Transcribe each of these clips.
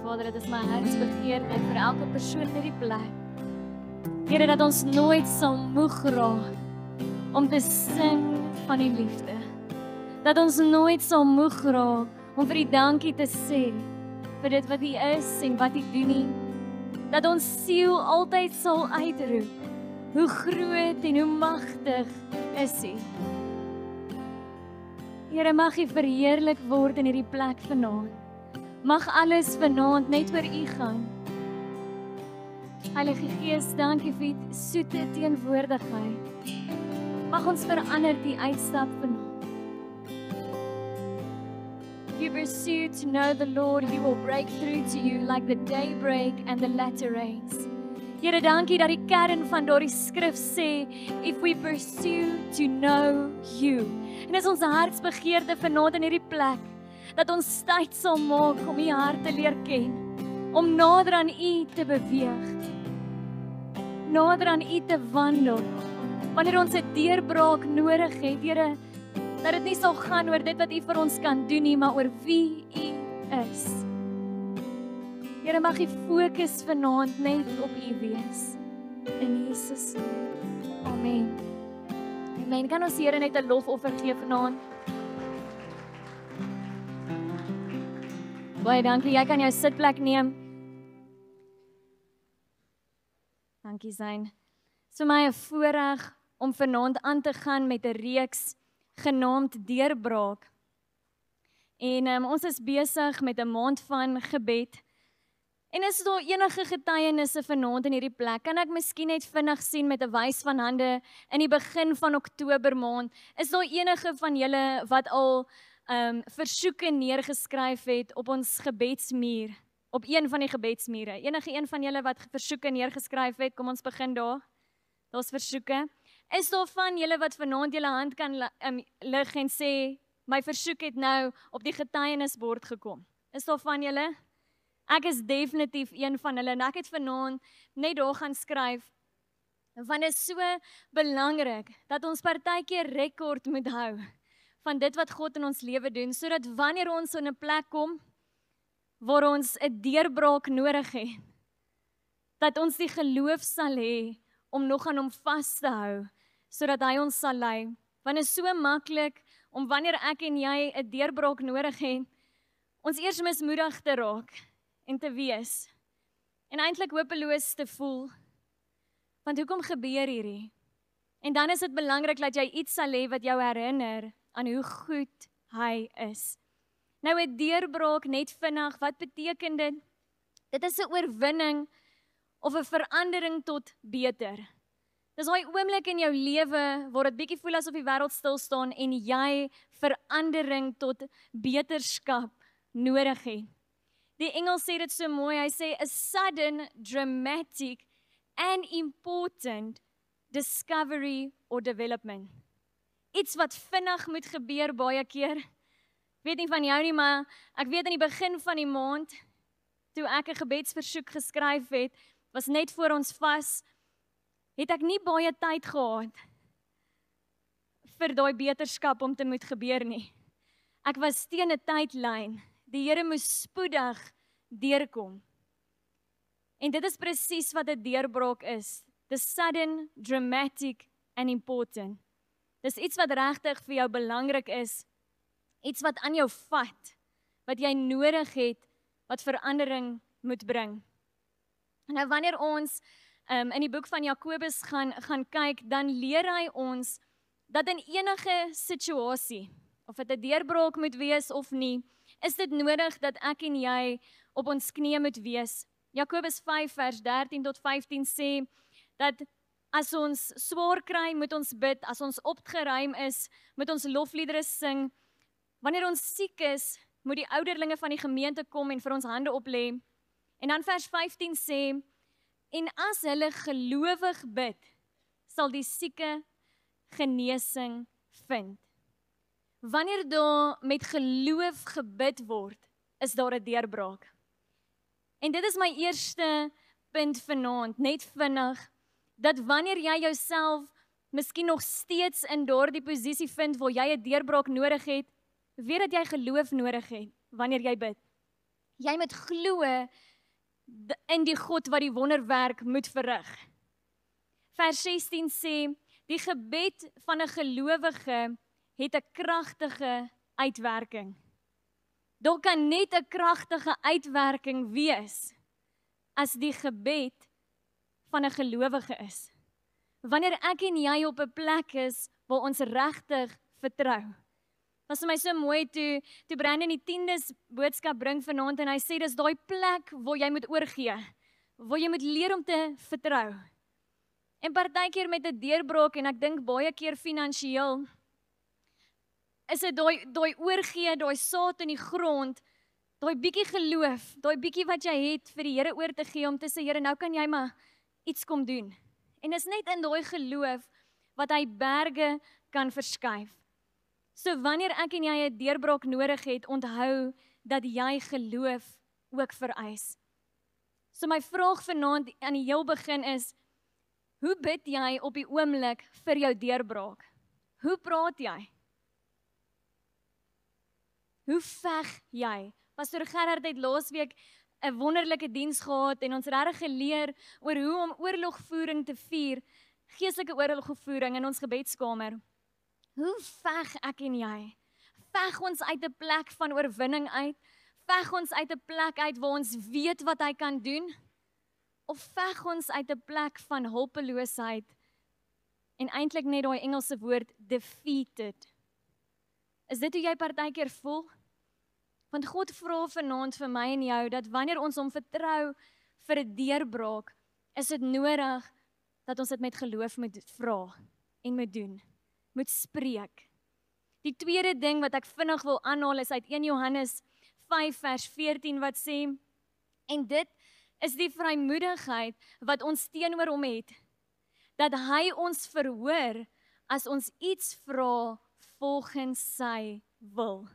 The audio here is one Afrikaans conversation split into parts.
Vader, dit is my hartsbegeerte vir elke persoon in hierdie plek. Here, dat ons nooit sal moeg raak om te sing van die liefde. Dat ons nooit sal moeg raak om vir U dankie te sê vir dit wat U is en wat U doen nie. Dat ons siel altyd sal uitroep, hoe groot en hoe magtig is U. Here, mag U verheerlik word in hierdie plek vanaand. Mag alles vanaand net oor U gaan. Heilige Gees, dankie vir U soete teenwoordigheid. Mag ons verander die uitstap vanaand. If you pursue to know the Lord, He will break through to you like the daybreak and the latter rains. Here, dankie dat die kern van daardie skrif sê, if we pursue to know You. En is ons hartsbegeerte vanaand in hierdie plek, dat ons tyd sal maak om U hart te leer ken, om nader aan U te beweeg, nader aan U te wandel, wanneer ons 'n deurbraak nodig het, Here, dat dit nie sal gaan oor dit wat U vir ons kan doen nie, maar oor wie U is. Here, mag U fokus vanaand net op U wees. In Jesus naam. Amen. Amen. Kan ons Here net 'n lofoffer gee vanaand? Baie dankie. Jy kan jou sitplek neem. Dankie Zain. Dit is vir my 'n voorreg om vanaand aan te gaan met 'n reeks genaamd Deurbraak. En ons is besig met 'n maand van gebed. En is daar enige getuienisse vanaand in hierdie plek? Kan ek miskien net vinnig sien met 'n wys van hande in die begin van Oktober maand? Is daar enige van julle wat al versoeke neergeskryf het op ons gebedsmuur? Op een van die gebedsmure? Enige een van julle wat versoeke neergeskryf het? Kom ons begin daar. Daar's versoeke. Is daar van julle wat vanaand julle hand kan lig en sê, my versoek het nou op die getuienisbord gekom? Is daar van julle? Ek is definitief een van hulle en ek het vanaand net daar gaan skryf, want dit is so belangrik dat ons partykeer rekord moet hou van dit wat God in ons lewe doen, sodat wanneer ons in 'n plek kom waar ons 'n deurbraak nodig het, dat ons die geloof sal hê om nog aan hom vas te hou, sodat hy ons sal lei. Want dit is so maklik om wanneer ek en jy 'n deurbraak nodig het, ons eers mismoedig te raak en te wees, en eintlik hopeloos te voel, want hoekom gebeur hierdie? En dan is dit belangrik dat jy iets sal hê wat jou herinner aan hoe goed hy is. Nou 'n deurbraak net vinnig, wat beteken dit? Dit is 'n oorwinning of 'n verandering tot beter. Dis daai oomblik in jou lewe waar dit bietjie voel asof die wêreld stil staan en jy verandering tot beterskap nodig het. Die Engels sê dit so mooi, hy sê a sudden, dramatic and important discovery or development. Iets wat vinnig moet gebeur baie keer. Ek weet nie van jou nie, maar ek weet in die begin van die maand, toe ek 'n gebedsversoek geskryf het, was net voor ons vas, het ek nie baie tyd gehad vir daai beterskap om te moet gebeur nie. Ek was teen 'n tydlyn. Die Here moes spoedig deurkom. En dit is presies wat 'n deurbraak is. The sudden, dramatic and important. Dis iets wat regtig vir jou belangrik is. Iets wat aan jou vat. Wat jy nodig het, wat verandering moet bring. Nou wanneer ons in die boek van Jakobus gaan kyk, dan leer hy ons dat in enige situasie, of dit 'n deurbraak moet wees of nie, is dit nodig dat ek en jy op ons knieë moet wees. Jakobus 5 vers 13 tot 15 sê, dat as ons swaar kry, moet ons bid, as ons opgeruim is, moet ons lofliedere sing, wanneer ons siek is, moet die ouderlinge van die gemeente kom en vir ons hande oplê. En dan vers 15 sê, en as hulle gelowig bid, sal die sieke genesing vind. Wanneer daar met geloof gebid word, is daar 'n deurbraak. En dit is my eerste punt vanaand, net vinnig, dat wanneer jy jouself miskien nog steeds in daardie posisie vind waar jy 'n deurbraak nodig het, weet dat jy geloof nodig het wanneer jy bid. Jy moet glo in die God wat die wonderwerk moet verrig. Vers 16 sê, die gebed van 'n gelowige het 'n kragtige uitwerking. Daar kan net 'n kragtige uitwerking wees as die gebed van 'n gelowige is. Wanneer ek en jy op 'n plek is waar ons regtig vertrou. Was vir my so mooi toe Brandon die 10de boodskap bring vanaand en hy sê dis daai plek waar jy moet oorgee, waar jy moet leer om te vertrou. En partykeer met 'n deurbraak en ek dink baie keer finansiëel, is dit daai oorgee, daai saad in die grond, daai bietjie geloof, daai bietjie wat jy het vir die Here oor te gee om te sê Here, nou kan jy maar iets kom doen. En is net in daai geloof wat hy berge kan verskuif. So wanneer ek en jy 'n deurbraak nodig het, onthou dat jy geloof ook vereis. So my vraag vanaand aan die heel begin is, hoe bid jy op die oomblik vir jou deurbraak? Hoe praat jy? Hoe veg jy? Pastor Gerard het laasweek 'n wonderlike diens gehad en ons regtig geleer oor hoe om oorlogvoering te vier, geestelike oorlogvoering in ons gebedskamer. Hoe veg ek en jy? Veg ons uit 'n plek van oorwinning uit? Veg ons uit 'n plek uit waar ons weet wat hy kan doen? Of veg ons uit 'n plek van hulpeloosheid en eintlik net daai Engelse woord defeated? Is dit hoe jy partykeer voel? Want God vra vanaand vir my en jou dat wanneer ons hom vertrou vir 'n deurbraak, is dit nodig dat ons dit met geloof moet vra en moet doen, moet spreek. Die tweede ding wat ek vinnig wil aanhaal is uit 1 Johannes 5 vers 14 wat sê, en dit is die vrymoedigheid wat ons teenoor hom het, dat hy ons verhoor as ons iets vra volgens sy wil.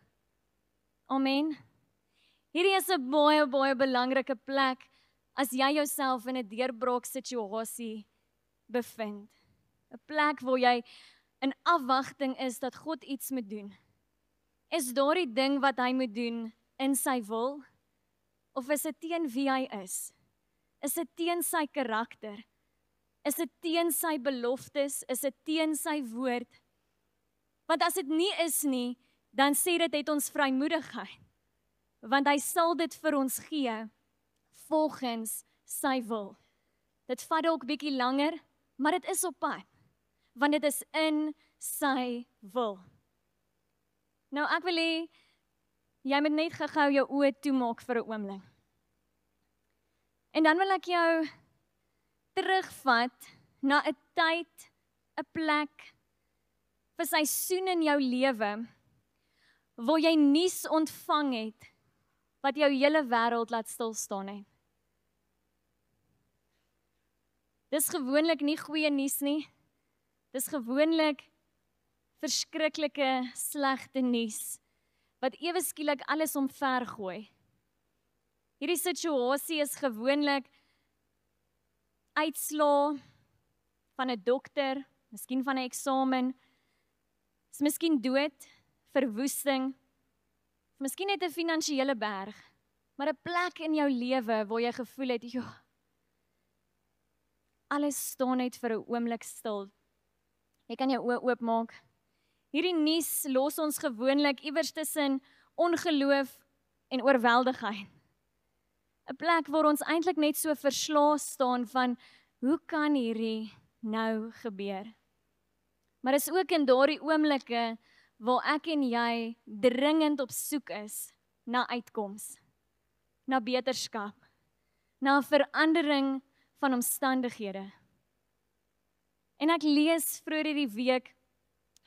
Amen. Hierdie is 'n baie belangrike plek as jy jouself in 'n deurbraak situasie bevind. 'n Plek waar jy in afwagting is dat God iets moet doen. Is daardie ding wat hy moet doen in sy wil? Of is dit teen wie hy is? Is dit teen sy karakter? Is dit teen sy beloftes? Is dit teen sy woord? Want as dit nie is nie, dan sê dit het ons vrymoedigheid. Want hy sal dit vir ons gee volgens sy wil. Dit vat dalk bietjie langer, maar dit is op pad. Want dit is in sy wil. Nou ek wil hê, jy moet net gou jou oë toemaak vir 'n oomblik. En dan wil ek jou terugvat na 'n tyd, 'n plek, vir seisoen in jou lewe, waar jy nuus ontvang het, wat jou hele wêreld laat stil staan het. Dis gewoonlik nie goeie nuus nie. Dis gewoonlik verskriklike, slegte nuus, wat ewe skielik alles omvergooi. Hierdie situasie is gewoonlik uitslaa van 'n dokter, miskien van 'n eksamen, is miskien dood, verwoesting, miskien net 'n finansiële berg, maar 'n plek in jou lewe waar jy gevoel het, joh, alles staan net vir 'n oomblik stil. Jy kan jou oë oopmaak. Hierdie nuus los ons gewoonlik iewers tussen ongeloof en oorweldigheid. 'n Plek waar ons eintlik net so verslae staan van, hoe kan hierdie nou gebeur? Maar is ook in daardie oomblikke waar ek en jy dringend op soek is na uitkoms, na beterskap, na 'n verandering van omstandighede. En ek lees vroeër hierdie week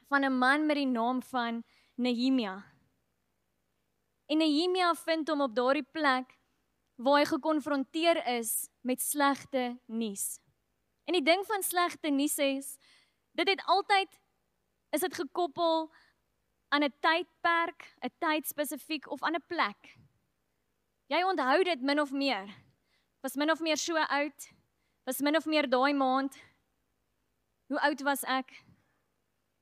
van 'n man met die naam van Nehemia. En Nehemia vind hom op daardie plek waar hy gekonfronteer is met slegte nuus. En die ding van slegte nuus is, dit het altyd, is dit gekoppel aan 'n tydperk, 'n tyd spesifiek of aan 'n plek. Jy onthou dit min of meer. Was min of meer so oud, was min of meer daai maand. Hoe oud was ek?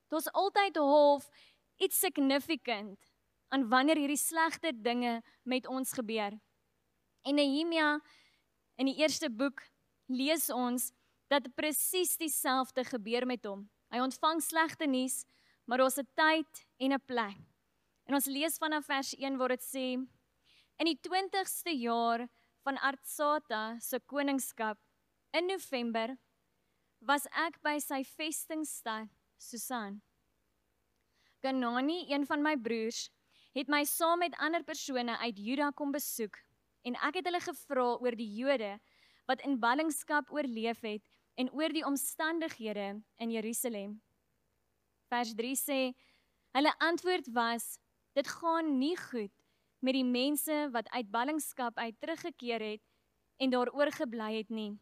Daar's altyd half iets significant aan wanneer hierdie slegte dinge met ons gebeur. En Nehemia in die eerste boek lees ons dat presies dieselfde gebeur met hom. Hy ontvang slegte nuus, maar daar's 'n tyd en 'n plek. En ons lees vanaf vers 1 waar dit sê: In die 20ste jaar van Artsata se koningskap in November was ek by sy vestingstad Susan. Ganani, een van my broers, het my saam met ander persone uit Juda kom besoek en ek het hulle gevra oor die Jode wat in ballingskap oorleef het en oor die omstandighede in Jerusalem. Vers 3 sê, hulle antwoord was, dit gaan nie goed met die mense wat uit ballingskap uit teruggekeer het en daar oorgebly het nie.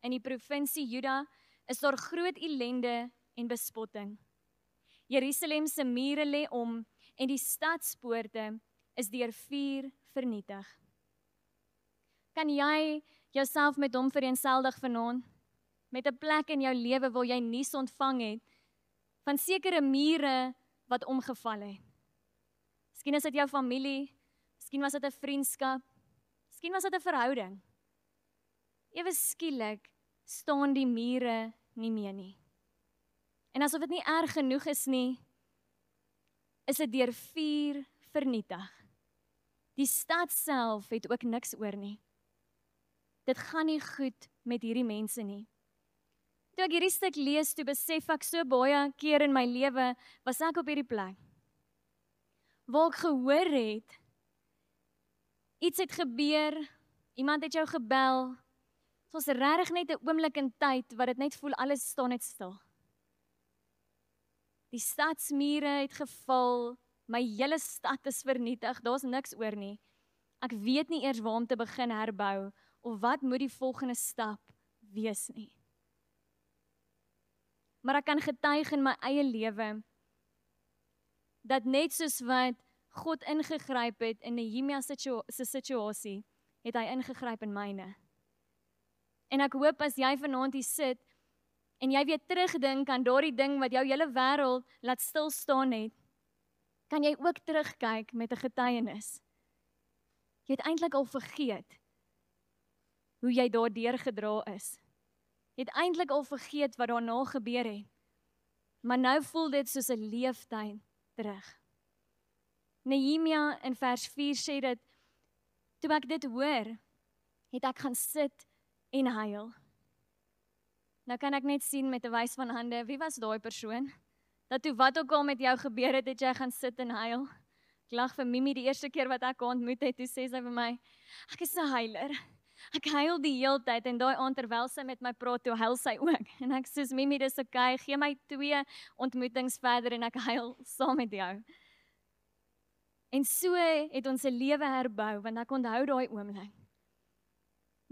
In die provinsie Juda is daar groot ellende en bespotting. Jerusalem se mure lê om en die stadspoorte is deur vuur vernietig. Kan jy jouself met hom vereenseldig vanaand? Met 'n plek in jou lewe waar jy nuus ontvang het van sekere mure wat omgeval het. Miskien is dit jou familie, miskien was dit 'n vriendskap, miskien was dit 'n verhouding. Ewe skielik staan die mure nie meer nie. En asof dit nie erg genoeg is nie, is dit deur vuur vernietig. Die stad self het ook niks oor nie. Dit gaan nie goed met hierdie mense nie. Toe ek hierdie stuk lees, toe besef ek so baie keer in my lewe, was ek op hierdie plek. Waar ek gehoor het, iets het gebeur, iemand het jou gebel, het was regtig net 'n oomblik in tyd, wat dit net voel, alles staan net stil. Die stadsmure het geval, my hele stad is vernietig, daar's niks oor nie. Ek weet nie eers waar om te begin herbou, of wat moet die volgende stap wees nie. Maar ek kan getuig in my eie lewe, dat net soos wat God ingegryp het in Nehemia se situasie, het hy ingegryp in myne. En ek hoop as jy vanaand hier sit, en jy weer terugdink aan daardie ding wat jou hele wêreld laat stil staan het, kan jy ook terugkyk met 'n getuienis. Jy het eintlik al vergeet hoe jy daardeur gedra is. Jy het eintlik al vergeet wat daarna gebeur het. Maar nou voel dit soos 'n leeftyd terug. Nehemia in vers 4 sê dit, toe ek dit hoor, het ek gaan sit en huil. Nou kan ek net sien met 'n wys van hande, wie was daai persoon? Dat toe wat ook al met jou gebeur het, het jy gaan sit en huil. Ek lag vir Mimi die eerste keer wat ek haar ontmoet het, toe sê sy vir my, ek is 'n huiler. Ek huil die hele tyd en daai aand terwyl sy met my praat, toe huil sy ook. En ek sê, Mimi, dis okay, gee my 2 ontmoetings verder en ek huil saam met jou. En so het ons 'n lewe herbou, want ek onthou daai oomblik.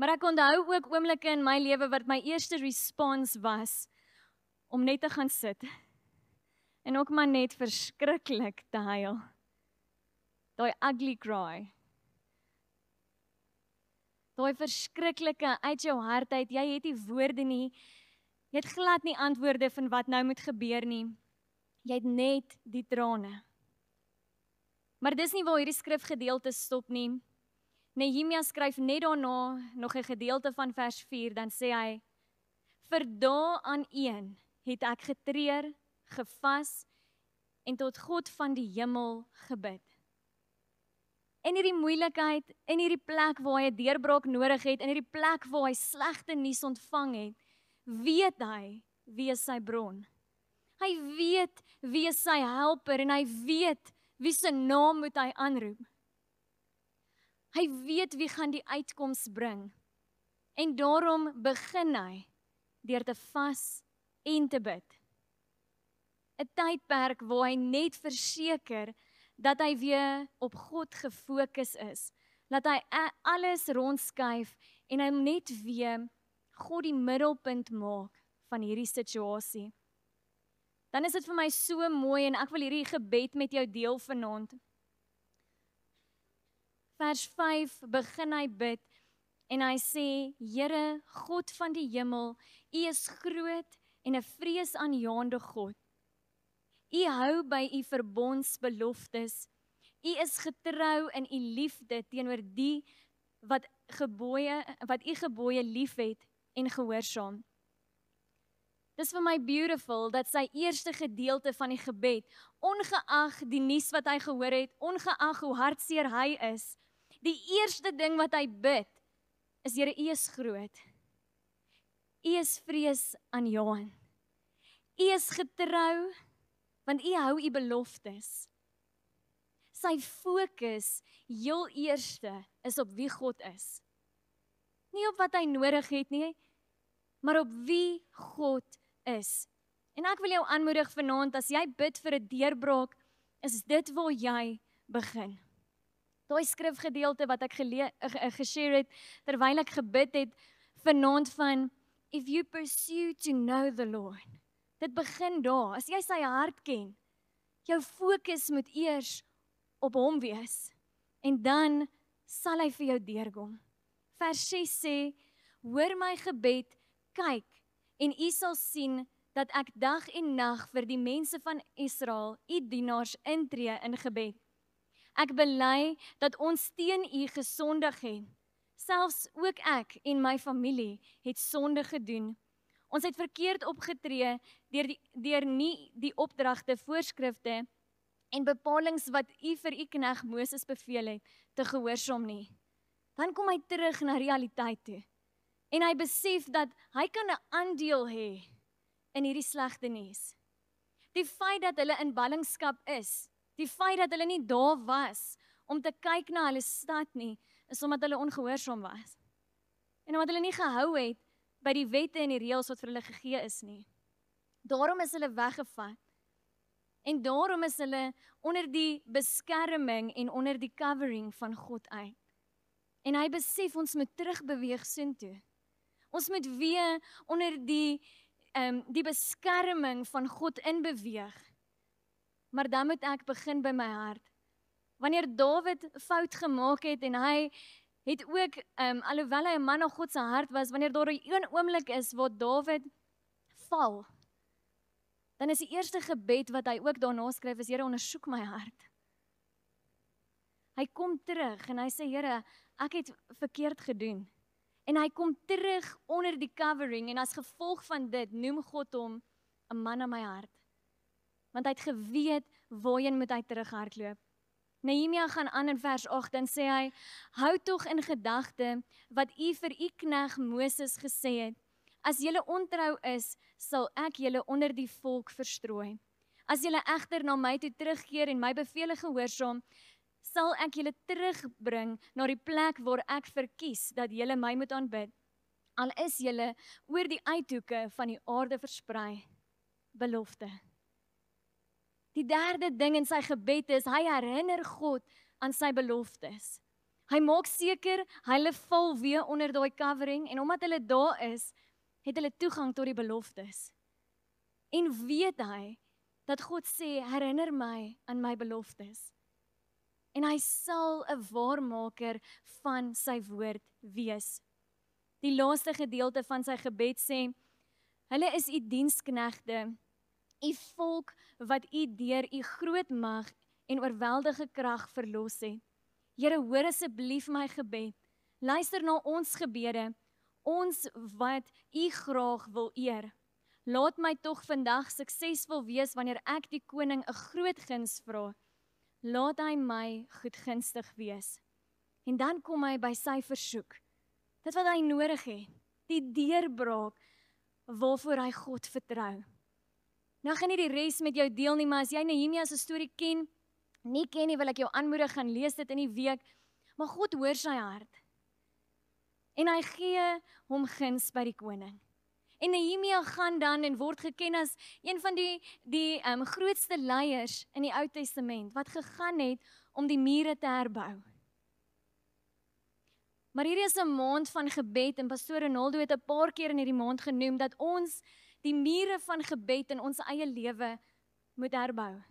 Maar ek onthou ook oomblikke in my lewe wat my eerste response was om net te gaan sit en ook maar net verskriklik te huil. Daai ugly cry. Daai verskriklike uit jou hart uit, jy het nie woorde nie, jy het glad nie antwoorde van wat nou moet gebeur nie. Jy het net die trane. Maar dis nie waar hierdie skrifgedeelte stop nie. Nehemia skryf net daarna nog 'n gedeelte van vers 4, dan sê hy, vir dae aan een het ek getreur, gevas en tot God van die hemel gebid. In hierdie moeilikheid, in hierdie plek waar hy 'n deurbraak nodig het, in hierdie plek waar hy slegte nuus ontvang het, weet hy wie is sy bron. Hy weet wie is sy helper en hy weet wie se naam moet hy aanroep. Hy weet wie gaan die uitkoms bring. En daarom begin hy deur te vas en te bid. 'n Tydperk waar hy net verseker dat hy weer op God gefokus is. Dat hy alles rondskuif en hy net weer God die middelpunt maak van hierdie situasie. Dan is dit vir my so mooi en ek wil hierdie gebed met jou deel vanaand. Vers 5 begin hy bid en hy sê, Here, God van die hemel, U is groot en 'n vreesaanjaende God. U hou by U verbondsbeloftes. U is getrou in U liefde teenoor die wat u gebooie liefhet en gehoorsaam. Dis vir my beautiful dat sy eerste gedeelte van die gebed, ongeag die nuus wat hy gehoor het, ongeag hoe hartseer hy is, die eerste ding wat hy bid, is Here, U is groot. U is vreesaanjaend. U is getrou, want U hou U beloftes. Sy fokus heel eerste is op wie God is. Nie op wat hy nodig het nie, maar op wie God is. En ek wil jou aanmoedig vanaand, as jy bid vir 'n deurbraak, is dit waar jy begin. Daai skrifgedeelte wat ek geshare het, terwyl ek gebid het, vanaand van, if you pursue to know the Lord. Dit begin daar, as jy sy hart ken, jou fokus moet eers op hom wees, en dan sal hy vir jou deurkom. Vers 6 sê, hoor my gebed, kyk, en u sal sien, dat ek dag en nag vir die mense van Israel, u dienaars, intree in gebed. Ek bely dat ons teen u gesondig het. Selfs ook ek en my familie het sonde gedoen. Ons het verkeerd opgetree deur nie die opdragte, voorskrifte en bepalings wat u vir u knegt Moses beveel het, te gehoorsaam nie. Dan kom hy terug na realiteit toe. En hy besef dat hy kan 'n aandeel hê in hierdie slegte nuus. Die feit dat hulle in ballingskap is, die feit dat hulle nie daar was om te kyk na hulle stad nie, is omdat hulle ongehoorsaam was. En omdat hulle nie gehou het by die wette en die reëls wat vir hulle gegee is nie. Daarom is hulle weggevat. En daarom is hulle onder die beskerming en onder die covering van God uit. En hy besef ons moet terugbeweeg soontoe. Ons moet weer onder die beskerming van God inbeweeg. Maar dan moet ek begin by my hart. Wanneer Dawid fout gemaak het en hy het ook, alhoewel hy 'n man na God se hart was, wanneer daar 'n oomblik is waar Dawid val, dan is die eerste gebed wat hy ook daarna skryf is, Here, ondersoek my hart. Hy kom terug en hy sê, Here, ek het verkeerd gedoen. En hy kom terug onder die covering en as gevolg van dit noem God hom 'n man na my hart. Want hy het geweet waarheen moet hy terughardloop. Nehemia gaan aan in vers 8 en sê hy, hou tog in gedagte wat u vir u knegt Moses gesê het. As julle ontrou is, sal ek julle onder die volk verstrooi. As julle egter na my toe terugkeer en my bevele gehoorsaam, sal ek julle terugbring na die plek waar ek verkies dat julle my moet aanbid. Al is julle oor die uithoeke van die aarde versprei. Belofte. Die derde ding in sy gebed is, hy herinner God aan sy beloftes. Hy maak seker, hulle val weer onder daai covering, en omdat hulle daar is, het hulle toegang tot die beloftes. En weet hy, dat God sê, herinner my aan my beloftes. En hy sal 'n waarmaker van sy woord wees. Die laaste gedeelte van sy gebed sê, hulle is u diensknegte, u volk wat u deur u groot mag en oorweldige krag verlos het. Here, hoor asseblief my gebed. Luister na ons gebede, ons wat u graag wil eer. Laat my tog vandag suksesvol wees wanneer ek die koning 'n groot guns vra. Laat hy my goedgunstig wees. En dan kom hy by sy versoek. Dit wat hy nodig het, die deurbraak waarvoor hy God vertrou. Nou gaan nie die res met jou deel nie, maar as jy Nehemia se storie nie ken nie, wil ek jou aanmoedig, gaan lees dit in die week. Maar God hoor sy hart. En hy gee hom guns by die koning. En Nehemia gaan dan en word geken as een van die grootste leiers in die Ou Testament, wat gegaan het om die mure te herbou. Maar hierdie is 'n maand van gebed, en Pastoor Ronaldo het 'n paar keer in hierdie maand genoem, dat ons die mure van gebed in ons eie lewe moet herbou.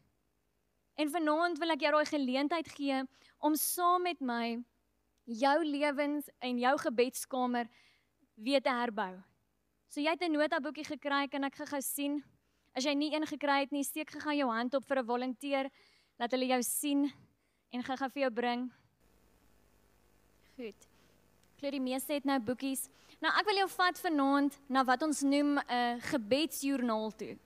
En vanaand wil ek jou daai geleentheid gee, om saam met my, jou lewens en jou gebedskamer weer te herbou. So jy het 'n notaboekie gekry, kan ek gou sien? As jy nie een gekry het nie, steek gou jou hand op vir 'n volunteer, laat hulle jou sien, en gou vir jou bring. Goed. glo die meeste het nou boekies. Nou ek wil jou vat vanaand na wat ons noem 'n gebedsjoernaal toe.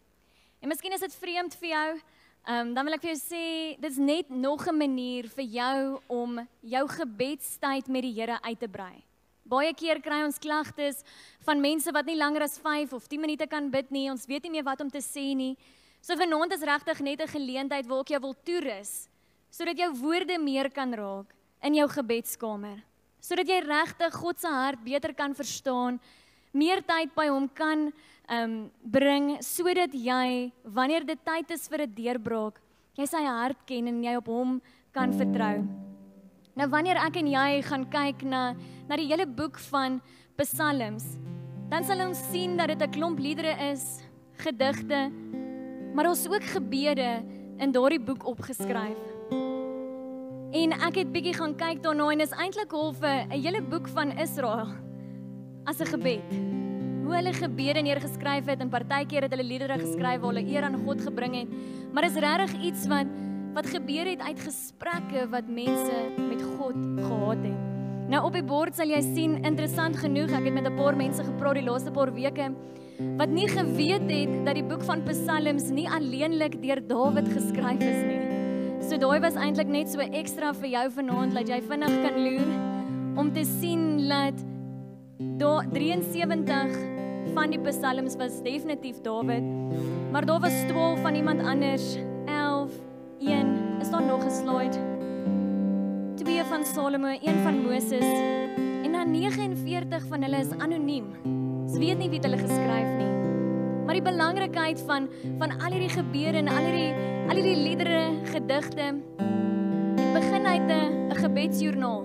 En miskien is dit vreemd vir jou, dan wil ek vir jou sê, dit is net nog 'n manier vir jou om jou gebedstyd met die Here uit te brei. Baie keer kry ons klagtes van mense wat nie langer as 5 of 10 minute kan bid nie, ons weet nie meer wat om te sê nie. So vanaand is regtig net 'n geleentheid waar ek jou wil toerus, sodat jou woorde meer kan raak in jou gebedskamer, sodat jy regtig God se hart beter kan verstaan, meer tyd by hom kan bring, sodat jy, wanneer dit tyd is vir 'n deurbraak, jy sy hart ken en jy op hom kan vertrou. Nou wanneer ek en jy gaan kyk na die hele boek van Psalms, dan sal ons sien dat dit 'n klomp liedere is, gedigte, maar ons ook gebede in daardie boek opgeskryf. En ek het bietjie gaan kyk daarna en is eintlik half 'n hele boek van Israel as 'n gebed. Hoe hulle gebede neergeskryf het en partykeer het hulle liedere geskryf waar hulle eer aan God gebring het, maar is regtig iets wat gebeur het uit gesprekke wat mense met God gehad het. Nou op die bord sal jy sien, interessant genoeg, ek het met 'n paar mense gepraat die laaste paar weke, wat nie geweet het dat die boek van Psalms nie alleenlik deur Dawid geskryf is nie. So daai was eintlik net so ekstra vir jou vanaand, dat jy vinnig kan loer, om te sien dat 73 van die Psalms was definitief Dawid, maar daar was 12 van iemand anders, 11, 1, is daar nog geslaaid, 2 van Salomo, 1 van Moses, en dan 49 van hulle is anoniem. Ons weet nie wie hulle geskryf nie. Maar die belangrikheid van al hierdie gebede en al hierdie liedere, gedigte, het begin uit 'n gebedsjoernaal,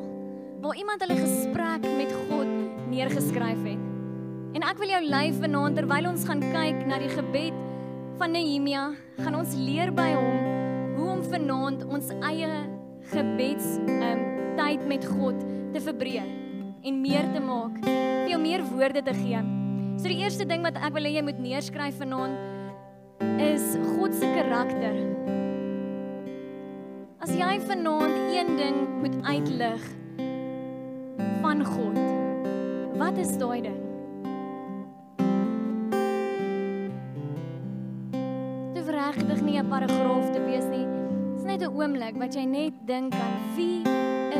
waar iemand hulle gesprek met God neergeskryf het. En ek wil jou lei vanaand, terwyl ons gaan kyk na die gebed van Nehemia, gaan ons leer by hom hoe om vanaand ons eie gebedstyd met God te verbreek en meer te maak, vir jou meer woorde te gee. So die eerste ding wat ek wil hê jy moet neerskryf vanaand is God se karakter. As jy vanaand een ding moet uitlig van God, wat is daai ding? Dit hoef regtig nie 'n paragraaf te wees nie. Dit is net 'n oomblik wat jy net dink aan wie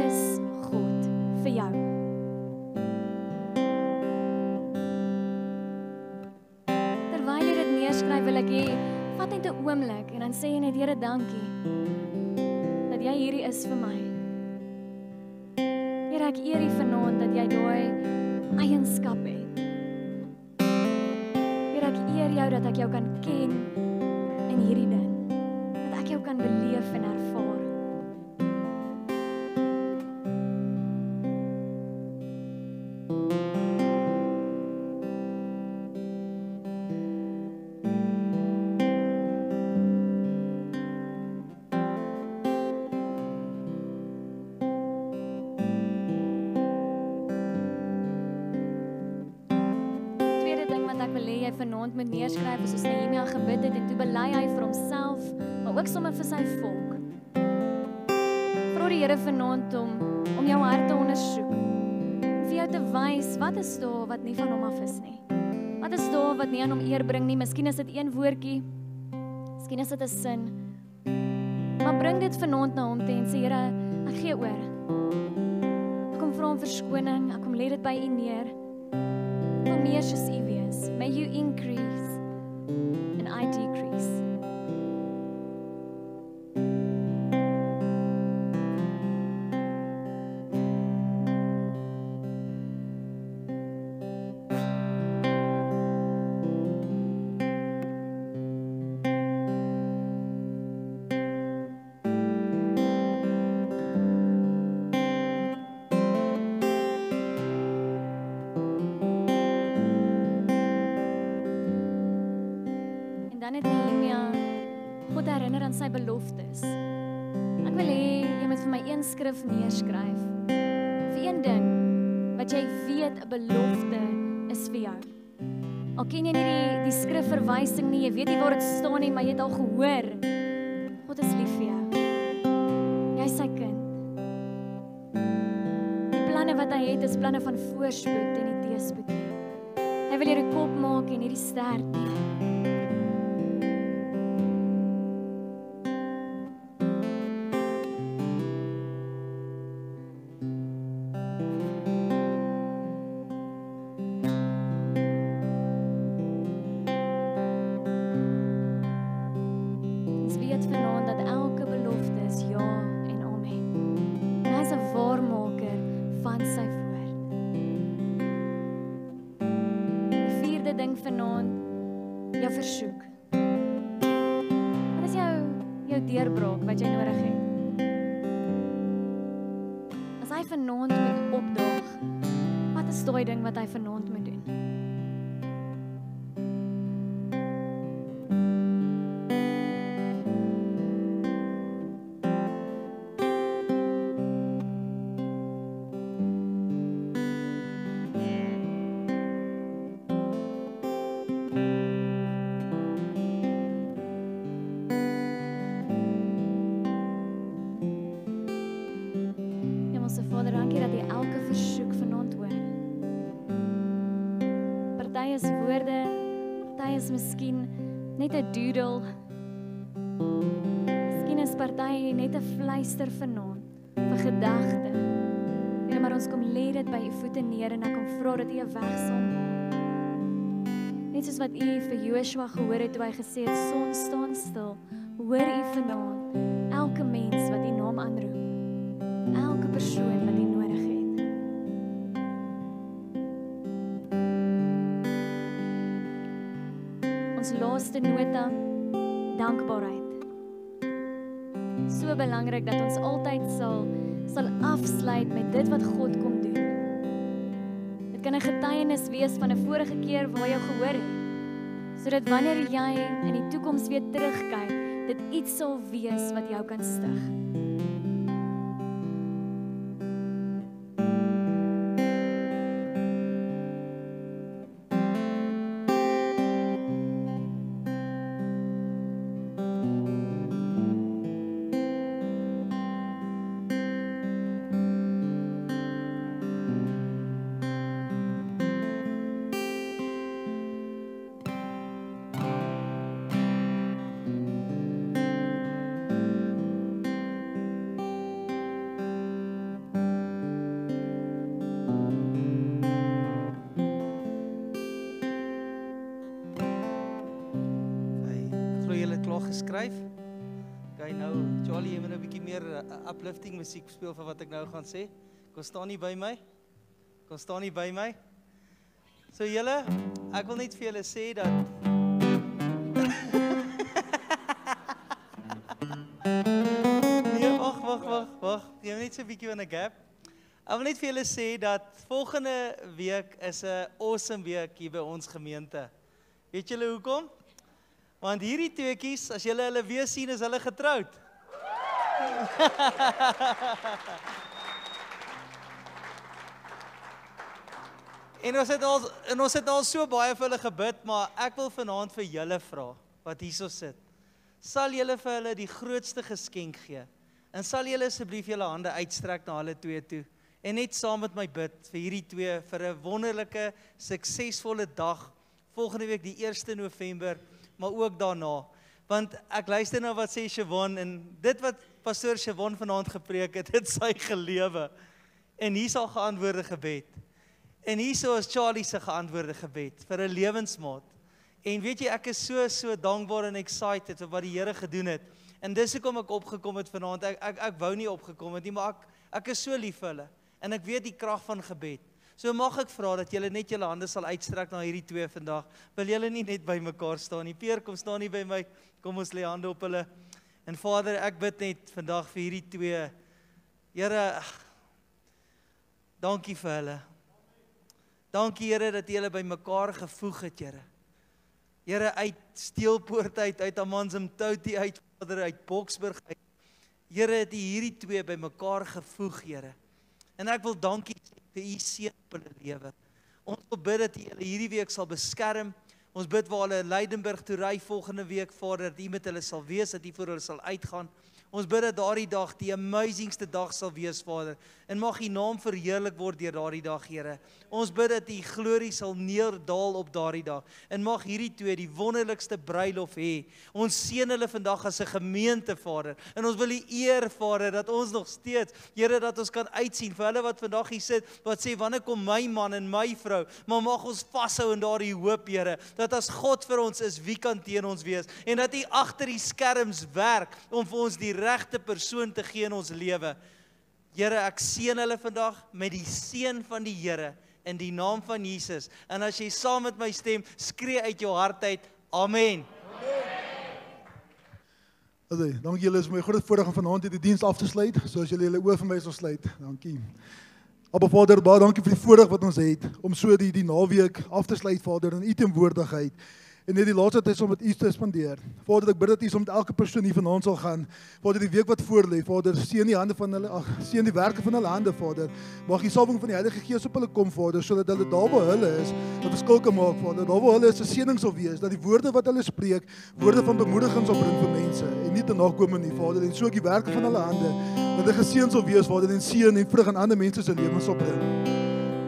is God vir jou? Terwyl jy dit neerskryf, wil ek hê, vat net 'n oomblik en dan sê jy net, Here, dankie dat jy hierdie is vir my. Here, ek eer U vanaand dat jy daai eienskap het. Here, ek eer jou dat ek jou kan ken in hierdie ding, dat ek jou kan beleef en ervaar. Vanaand moet neerskryf as ons Nehemia gebid het en toe bely hy vir homself, maar ook sommer vir sy volk. Vra die Here vanaand om jou hart te ondersoek, vir jou te wys wat is daar wat nie van hom af is nie. Wat is daar wat nie aan hom eer bring nie? Miskien is dit een woordjie, miskien is dit 'n sin. Maar bring dit vanaand na hom toe en sê, Here, ek gee oor. Ek kom vra om verskoning, ek kom lê dit by U neer. Ek wil meer soos U wees. May you increase and I decrease. Dan het Nehemia God herinner aan sy beloftes. Ek wil hê jy moet vir my een skrif neerskryf, vir een ding wat jy weet 'n belofte is vir jou. Al ken jy nie die skrifverwysing nie, jy weet nie waar dit staan nie, maar jy het al gehoor, God is lief vir jou. Jy is sy kind. Die planne wat hy hy het is planne van voorspoed en nie teëspoed nie. Hy wil jou kop maak en hierdie ster dien. Ons weet vanaand dat elke belofte is ja en amen. En hy is 'n waarmaker van sy woord. Die vierde ding vanaand, jou versoek. Wat is jou deurbraak wat jy nodig het? As hy vanaand moet opdaag, wat is daai ding wat hy vanaand moet doen? Hemelse Vader, dankie dat jy elke versoek vanaand hoor. Party is woorde, party is miskien net 'n doodle. Miskien is party net 'n fluister vanaand, 'n gedagte. Here, maar ons kom lê dit by u voete neer en ek kom vra dat u 'n weg sal maak. Net soos wat u vir Joshua gehoor het toe hy gesê het, son staan stil, hoor u vanaand elke mens wat u naam aanroep. Elke persoon wat jy nodig het. Ons laaste nota, dankbaarheid. So belangrik dat ons altyd sal afsluit met dit wat God kom doen. Dit kan 'n getuienis wees van 'n vorige keer waar jy gehoor het, sodat wanneer jy in die toekoms weer terugkyk, dit iets sal wees wat jou kan stig. Geskryf. Okay, nou, Charlie, jy moet nou 'n bietjie meer uplifting musiek speel vir wat ek nou gaan sê. Kom staan nie by my. Kom staan nie by my. So julle, ek wil net vir julle sê dat nee, wag. Jy moet net so 'n bietjie van 'n gap. Ek wil net vir julle sê dat volgende week is 'n awesome week hier by ons gemeente. Weet julle hoekom? Want hierdie tweeetjies, as julle hulle weer sien, is hulle getroud. En ons het al so baie vir hulle gebid, maar ek wil vanaand vir julle vra, wat hierso sit. Sal julle vir hulle die grootste geskenk gee? En sal julle asseblief julle hande uitstrek na hulle twee toe? En net saam met my bid vir hierdie twee, vir 'n wonderlike, suksesvolle dag, volgende week die 1 November, maar ook daarna, want ek luister nou wat sê Siobhan, en dit wat pastoor Siobhan vanaand gepreek het, dit sy gelewe, en hier is al geantwoorde gebed, en hier is Charlie se geantwoorde gebed, vir 'n lewensmaat, en weet jy, ek is so dankbaar en excited vir wat die Here gedoen het, en dis hoekom ek opgekom het vanaand, ek wou nie opgekom het nie, maar ek is so lief vir hulle, en ek weet die krag van gebed. So mag ek vra dat julle net julle hande sal uitstrek na hierdie twee vandag. Wil julle nie net by mekaar staan nie? Peer, kom staan nie by my. Kom ons lê hande op hulle. En Vader, ek bid net vandag vir hierdie twee. Here, dankie vir hulle. Dankie Here dat jy hulle by mekaar gevoeg het, Here. Here, uit Steelpoort uit Amanzimtoti uit, Vader, uit Boksburg uit. Here, het hierdie twee by mekaar gevoeg, Here. En ek wil dankie sê vir u seën op hulle lewe. Ons wil bid dat u hulle hierdie week sal beskerm. Ons bid waar hulle in Leidenburg toe ry volgende week, Vader, dat U met hulle sal wees, dat U vir hulle sal uitgaan. Ons bid dat daardie dag die amazingste dag sal wees, Vader. En mag U naam verheerlik word deur daardie dag, Here. Ons bid dat U glorie sal neerdal op daardie dag. En mag hierdie twee die wonderlikste bruilof hê. Ons seën hulle vandag as 'n gemeente, Vader. En ons wil U eer, Vader, dat ons nog steeds, Here, dat ons kan uitsien vir hulle wat vandag hier sit, wat sê, wanneer kom my man en my vrou? Maar mag ons vashou in daardie hoop, Here, dat as God vir ons is, wie kan teen ons wees? En dat U agter die skerms werk om vir ons die regte persoon te gee in ons lewe. Here, ek seën hulle vandag met die seën van die Here in die naam van Jesus. En as jy saam met my stem, skree uit jou hart uit, Amen. Dankie julle, is my groot voorreg om vanaand hierdie diens af te sluit, soos julle julle oë vir my sal sluit. Dankie. Abba Vader, baie dankie vir die voorreg wat ons het om so die naweek af te sluit, Vader, in U teenwoordigheid. En net die laaste tyd om met U te spandeer. Vader, ek bid dat U met elke persoon hier vanaand sal gaan. Vader, die week wat voorlê, Vader, seën die hande van hulle, seën die werke van hulle hande, Vader. Mag die salwing van die Heilige Gees op hulle kom, Vader, sodat hulle daar waar hulle is, 'n verskil kan maak, Vader. Daar waar hulle is, 'n seëning sal wees, dat die woorde wat hulle spreek, woorde van bemoediging sal bring vir mense en nie te nakome nie, Vader. En so ook die werke van hulle hande, dat hulle geseën sal wees, Vader, en seën en vrug aan ander mense se lewens sal bring.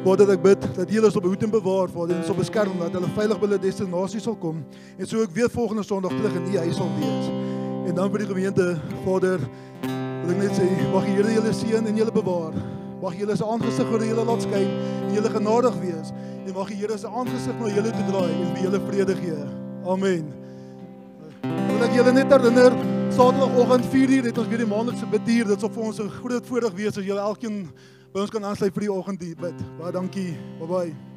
Vader, ek bid dat U hulle sal behoed en bewaar, Vader, en sal beskerm, dat hulle veilig by hulle destinasie sal kom, en so ook weer volgende Sondag terug in U huis sal wees. En dan vir die gemeente, Vader, wil ek net sê, mag die Here julle seën en julle bewaar. Mag julle sy aangesig oor julle laat skyn en julle genadig wees. En mag die Here sy aangesig na julle toe draai en vir julle vrede gee. Amen. Wil ek julle net herinner, Saterdagoggend 4:00 het ons weer die maandelikse bidduur. Dit sal vir ons 'n groot voorreg wees as julle elkeen by ons kan aansluit vir die oggendbid. Baie dankie. Bye bye.